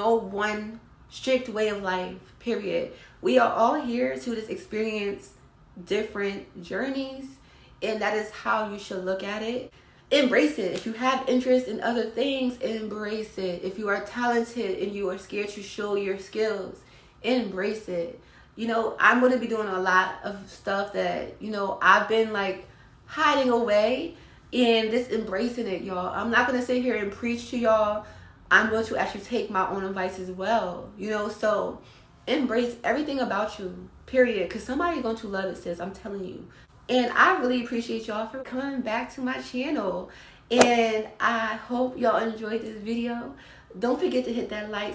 no one strict way of life, period. We are all here to just experience different journeys, and that is how you should look at it. Embrace it. If you have interest in other things, embrace it. If you are talented and you are scared to show your skills, embrace it. You know, I'm going to be doing a lot of stuff that, you know, I've been like hiding away, and just embracing it, y'all. I'm not going to sit here and preach to y'all. I'm going to actually take my own advice as well, you know. So embrace everything about you, period, because somebody's going to love it, sis. I'm telling you. And I really appreciate y'all for coming back to my channel, and I hope y'all enjoyed this video. Don't forget to hit that like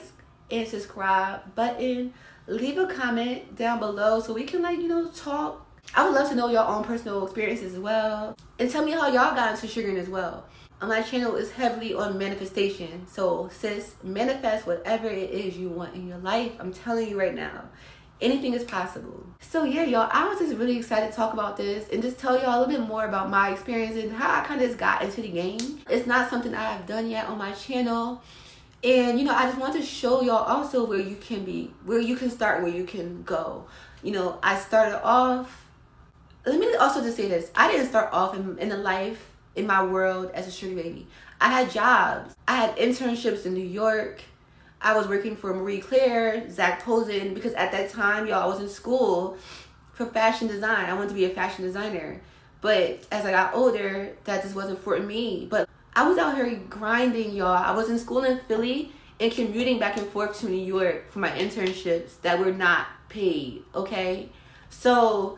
and subscribe button. Leave a comment down below so we can, like, you know, talk. I would love to know your own personal experiences as well, and tell me how y'all got into sugaring as well. My channel is heavily on manifestation, so sis, manifest whatever it is you want in your life. I'm telling you right now, anything is possible. So yeah, y'all, I was just really excited to talk about this and just tell y'all a little bit more about my experience and how I kind of just got into the game. It's not something I have done yet on my channel, and you know, I just want to show y'all also where you can be, where you can start, where you can go. You know, I started off, let me also just say this, I didn't start off in the life, in my world as a sugar baby. I had jobs. I had internships in New York. I was working for Marie Claire, Zach Posen, because at that time, y'all, I was in school for fashion design. I wanted to be a fashion designer. But as I got older, that just wasn't for me. But I was out here grinding, y'all. I was in school in Philly and commuting back and forth to New York for my internships that were not paid, okay? So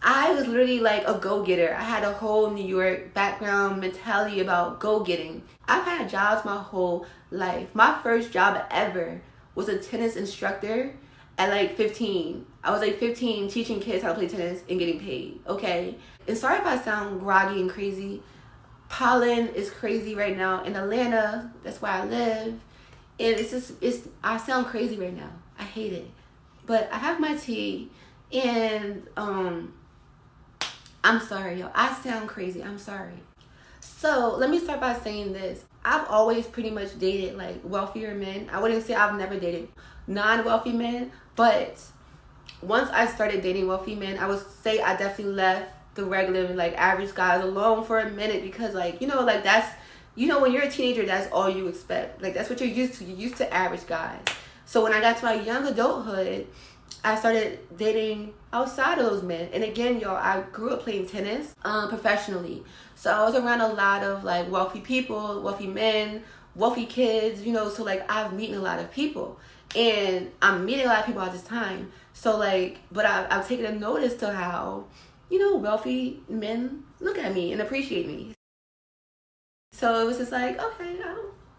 I was literally like a go-getter. I had a whole New York background mentality about go-getting. I've had jobs my whole life. My first job ever was a tennis instructor at like 15. I was like 15 teaching kids how to play tennis and getting paid, okay? And sorry if I sound groggy and crazy. Pollen is crazy right now in Atlanta. That's where I live. And I sound crazy right now. I hate it. But I have my tea, and I'm sorry, y'all. I sound crazy. I'm sorry. So let me start by saying this. I've always pretty much dated like wealthier men. I wouldn't say I've never dated non-wealthy men, but once I started dating wealthy men, I would say I definitely left the regular, like, average guys alone for a minute, because, like, you know, like, that's, you know, when you're a teenager, that's all you expect. Like, that's what you're used to. You're used to average guys. So when I got to my young adulthood, I started dating outside of those men. And again, y'all, I grew up playing tennis professionally. So I was around a lot of like wealthy people, wealthy men, wealthy kids, you know, so like I've meeting a lot of people. And I'm meeting a lot of people at this time. So like, but I've taken a notice to how, you know, wealthy men look at me and appreciate me. So it was just like, okay,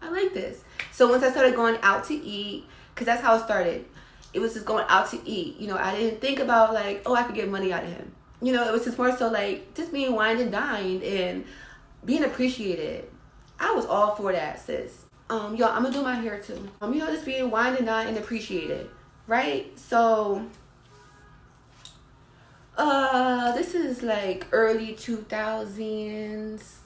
I like this. So once I started going out to eat, because that's how it started. It was just going out to eat. You know, I didn't think about like, oh, I could get money out of him. You know, it was just more so like just being wined and dined and being appreciated. I was all for that, sis. Y'all, I'm gonna do my hair too. You know, just being wined and dined and appreciated, right? So, this is like early 2000s,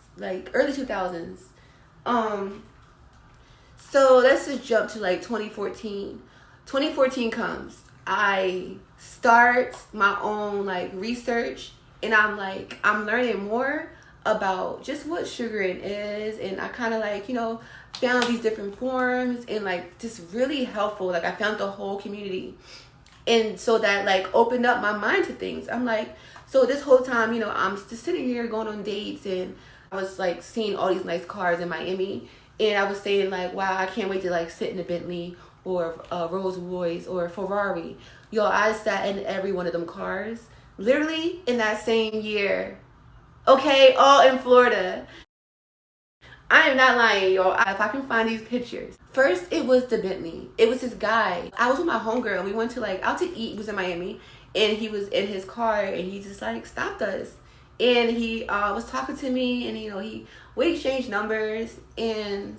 So let's just jump to like 2014. 2014 comes. I start my own like research, and I'm learning more about just what sugaring is, and I kind of like, you know, found these different forms, and like just really helpful. Like I found the whole community, and so that like opened up my mind to things. I'm like, so this whole time, you know, I'm just sitting here going on dates, and I was like seeing all these nice cars in Miami, and I was saying like, wow, I can't wait to like sit in a Bentley or a Rolls Royce or a Ferrari. Yo, I sat in every one of them cars, literally in that same year. Okay, all in Florida. I am not lying, y'all. If I can find these pictures. First, it was the Bentley. It was this guy. I was with my homegirl. We went to like out to eat. He was in Miami, and he was in his car, and he just like stopped us, and he was talking to me, and you know we exchanged numbers, and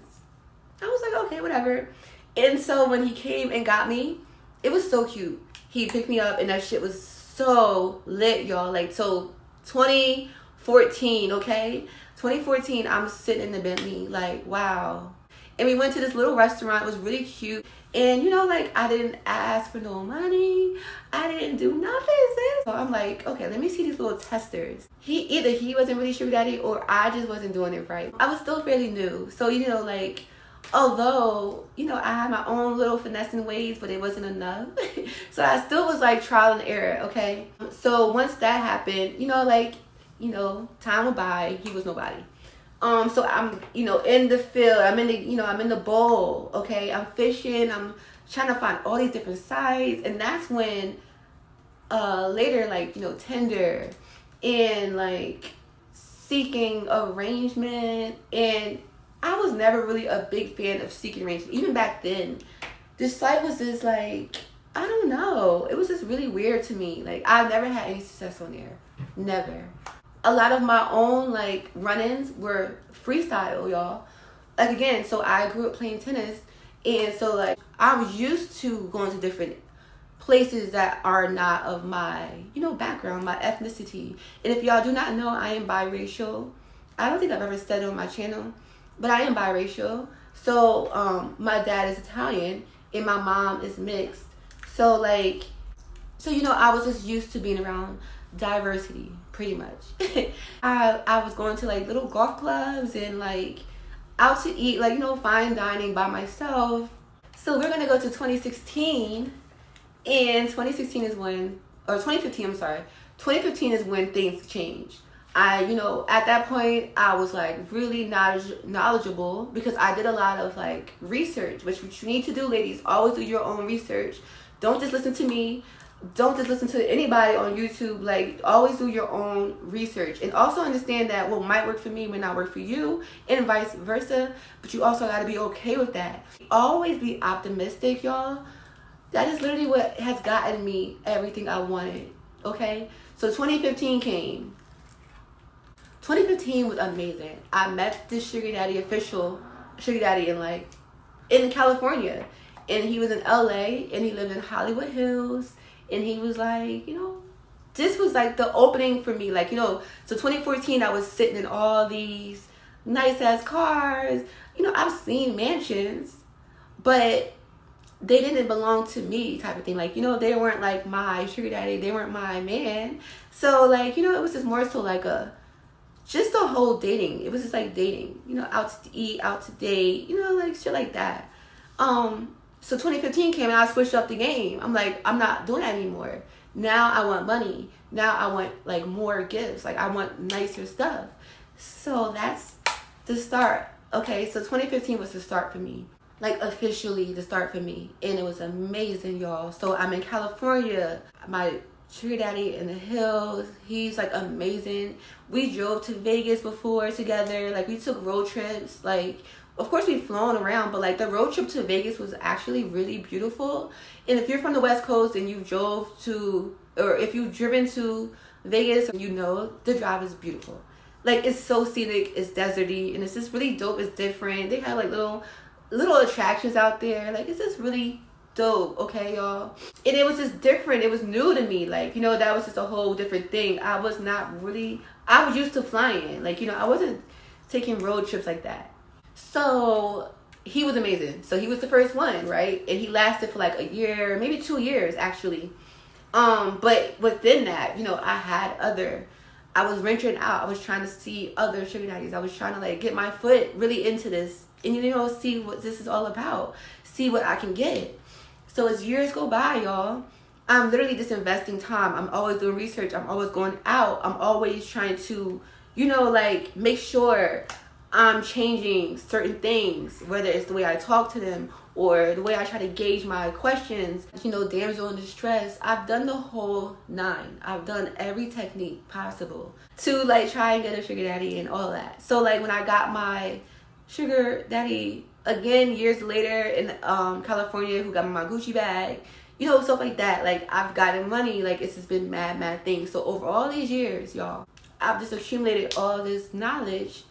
I was like, okay, whatever. And so when he came and got me, it was so cute. He picked me up, and that shit was so lit, y'all. Like, so 2014, okay? 2014, I'm sitting in the Bentley, like, wow. And we went to this little restaurant. It was really cute. And you know, like, I didn't ask for no money. I didn't do nothing, sis. So I'm like, okay, let me see these little testers. Either he wasn't really sugar daddy or I just wasn't doing it right. I was still fairly new. So, you know, like, although, you know, I had my own little finessing ways, but it wasn't enough. So I still was like trial and error, okay? So once that happened, you know, like, you know, time went by, he was nobody. So I'm, you know, in the field, I'm in the bowl, okay? I'm fishing, I'm trying to find all these different sites, and that's when later, like, you know, Tinder and like seeking arrangement, and I was never really a big fan of seeking arrangement. Even back then, this site was just like, I don't know, it was just really weird to me. Like, I've never had any success on there, never. A lot of my own like run-ins were freestyle, y'all. Like, again, so I grew up playing tennis, and so like I was used to going to different places that are not of my, you know, background, my ethnicity. And if y'all do not know, I am biracial. I don't think I've ever said it on my channel, but I am biracial. So my dad is Italian and my mom is mixed. So like, so you know, I was just used to being around diversity, pretty much. I was going to like little golf clubs and like out to eat, like, you know, fine dining by myself. So we're gonna go to 2016, and 2016 is when, or 2015, I'm sorry. 2015 is when things changed. You know, at that point, I was like really knowledgeable because I did a lot of like research, which you need to do, ladies. Always do your own research. Don't just listen to me. Don't just listen to anybody on YouTube. Like, always do your own research. And also understand that what might work for me may not work for you, and vice versa. But you also got to be okay with that. Always be optimistic, y'all. That is literally what has gotten me everything I wanted, okay? So 2015 came. 2015 was amazing. I met this sugar daddy, official sugar daddy, in California. And he was in LA, and he lived in Hollywood Hills. And he was like, you know, this was like the opening for me. Like, you know, so 2014, I was sitting in all these nice ass cars. You know, I've seen mansions, but they didn't belong to me, type of thing. Like, you know, they weren't like my sugar daddy. They weren't my man. So like, you know, it was just more so like just a whole dating. It was just like dating, you know, out to eat, out to date, you know, like shit like that. So 2015 came and I switched up the game. I'm like, I'm not doing that anymore. Now I want money. Now I want like more gifts. Like, I want nicer stuff. So that's the start. Okay, so 2015 was the start for me. Like, officially the start for me. And it was amazing, y'all. So I'm in California. My sugar daddy in the hills, he's like amazing. We drove to Vegas before together. Like, we took road trips. Like, of course we've flown around, but like the road trip to Vegas was actually really beautiful. And if you're from the West Coast and you drove to, or if you've driven to Vegas, you know the drive is beautiful. Like, it's so scenic, it's deserty, and it's just really dope. It's different. They have like little attractions out there. Like, it's just really dope, okay, y'all? And it was just different. It was new to me. Like, you know, that was just a whole different thing. I was used to flying. Like, you know, I wasn't taking road trips like that. So he was amazing. So he was the first one, right? And he lasted for like a year, maybe 2 years actually. But within that, you know, I was venturing out. I was trying to see other sugar daddies. I was trying to like get my foot really into this and, you know, see what this is all about. See what I can get. So as years go by, y'all, I'm literally just investing time. I'm always doing research. I'm always going out. I'm always trying to, you know, like make sure I'm changing certain things, whether it's the way I talk to them or the way I try to gauge my questions. You know, damsel in distress. I've done the whole 9. I've done every technique possible to like try and get a sugar daddy and all that. So like when I got my sugar daddy again years later in California, who got me my Gucci bag, you know, stuff like that. Like, I've gotten money. Like, it's just been mad things. So over all these years, y'all, I've just accumulated all this knowledge,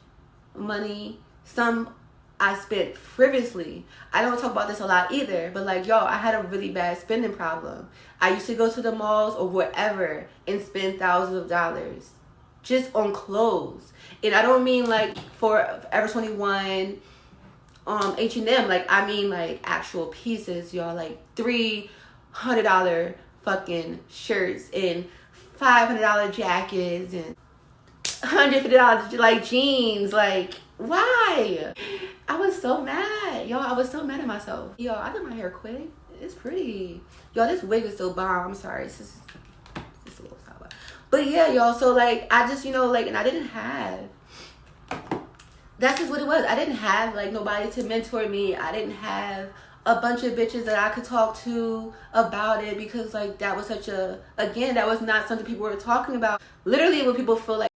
money. Some I spent frivolously. I don't talk about this a lot either, but like, y'all, I had a really bad spending problem. I used to go to the malls or wherever and spend thousands of dollars just on clothes. And I don't mean like for Forever 21, H&M, like I mean like actual pieces, y'all, like $300 fucking shirts and $500 jackets and $150 like jeans. Like, why? I was so mad, y'all. I was so mad at myself. Y'all, I did my hair quick. It's pretty. Y'all, this wig is so bomb. I'm sorry. This is a little sour. But yeah, y'all. So like, I just, you know, like, and I didn't have. That's just what it was. I didn't have like nobody to mentor me. I didn't have a bunch of bitches that I could talk to about it, because like that was such a, again, that was not something people were talking about. Literally when people feel like